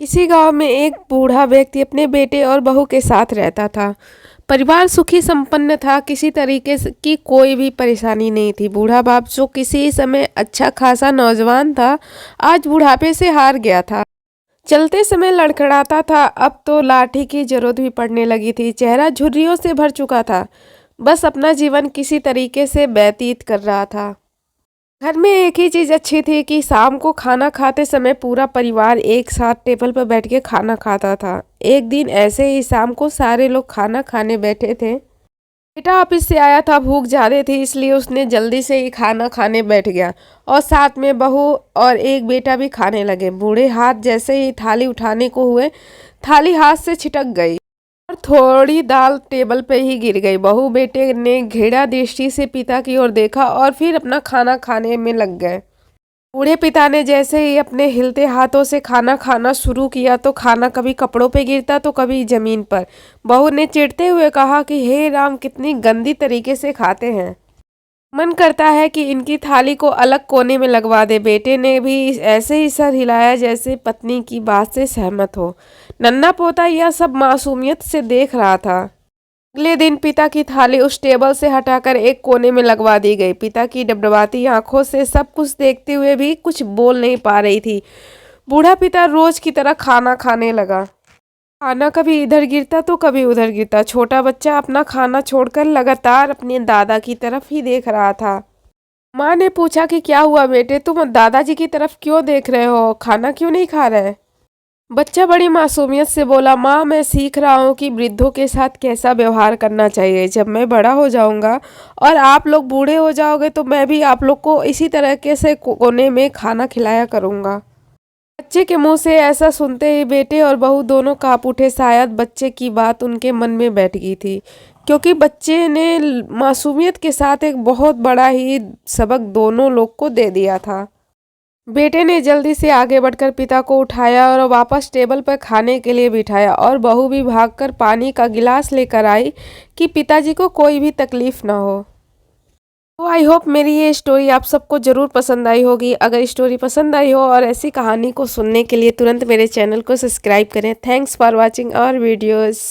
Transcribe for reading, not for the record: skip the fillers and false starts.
किसी गांव में एक बूढ़ा व्यक्ति अपने बेटे और बहू के साथ रहता था। परिवार सुखी संपन्न था, किसी तरीके की कोई भी परेशानी नहीं थी। बूढ़ा बाप जो किसी समय अच्छा खासा नौजवान था, आज बुढ़ापे से हार गया था। चलते समय लड़खड़ाता था, अब तो लाठी की जरूरत भी पड़ने लगी थी। चेहरा झुर्रियों से भर चुका था, बस अपना जीवन किसी तरीके से व्यतीत कर रहा था। घर में एक ही चीज अच्छी थी कि शाम को खाना खाते समय पूरा परिवार एक साथ टेबल पर बैठ के खाना खाता था। एक दिन ऐसे ही शाम को सारे लोग खाना खाने बैठे थे। बेटा ऑफिस से आया था, भूख ज्यादा थी इसलिए उसने जल्दी से ही खाना खाने बैठ गया और साथ में बहू और एक बेटा भी खाने लगे। बूढ़े हाथ जैसे ही थाली उठाने को हुए, थाली हाथ से छिटक गई और थोड़ी दाल टेबल पे ही गिर गई। बहू बेटे ने घेड़ा दृष्टि से पिता की ओर देखा और फिर अपना खाना खाने में लग गए। बूढ़े पिता ने जैसे ही अपने हिलते हाथों से खाना खाना शुरू किया तो खाना कभी कपड़ों पे गिरता तो कभी जमीन पर। बहू ने चिढ़ते हुए कहा कि हे राम, कितनी गंदी तरीके से खाते हैं, मन करता है कि इनकी थाली को अलग कोने में लगवा दे। बेटे ने भी ऐसे ही सर हिलाया जैसे पत्नी की बात से सहमत हो। नन्हा पोता यह सब मासूमियत से देख रहा था। अगले दिन पिता की थाली उस टेबल से हटाकर एक कोने में लगवा दी गई। पिता की डबडबाती आंखों से सब कुछ देखते हुए भी कुछ बोल नहीं पा रही थी। बूढ़ा पिता रोज की तरह खाना खाने लगा। खाना कभी इधर गिरता तो कभी उधर गिरता। छोटा बच्चा अपना खाना छोड़कर लगातार अपने दादा की तरफ ही देख रहा था। माँ ने पूछा कि क्या हुआ बेटे, तुम दादाजी की तरफ क्यों देख रहे हो, खाना क्यों नहीं खा रहे? बच्चा बड़ी मासूमियत से बोला, माँ मैं सीख रहा हूँ कि वृद्धों के साथ कैसा व्यवहार करना चाहिए। जब मैं बड़ा हो जाऊंगा और आप लोग बूढ़े हो जाओगे तो मैं भी आप लोग को इसी तरीके से कोने में खाना खिलाया करूँगा। बच्चे के मुंह से ऐसा सुनते ही बेटे और बहू दोनों कांप उठे। शायद बच्चे की बात उनके मन में बैठ गई थी, क्योंकि बच्चे ने मासूमियत के साथ एक बहुत बड़ा ही सबक दोनों लोग को दे दिया था। बेटे ने जल्दी से आगे बढ़कर पिता को उठाया और वापस टेबल पर खाने के लिए बिठाया और बहू भी भागकर पानी का गिलास लेकर आई कि पिताजी को कोई भी तकलीफ ना हो। तो आई होप मेरी ये स्टोरी आप सबको ज़रूर पसंद आई होगी। अगर स्टोरी पसंद आई हो और ऐसी कहानी को सुनने के लिए तुरंत मेरे चैनल को सब्सक्राइब करें। Thanks for watching our videos.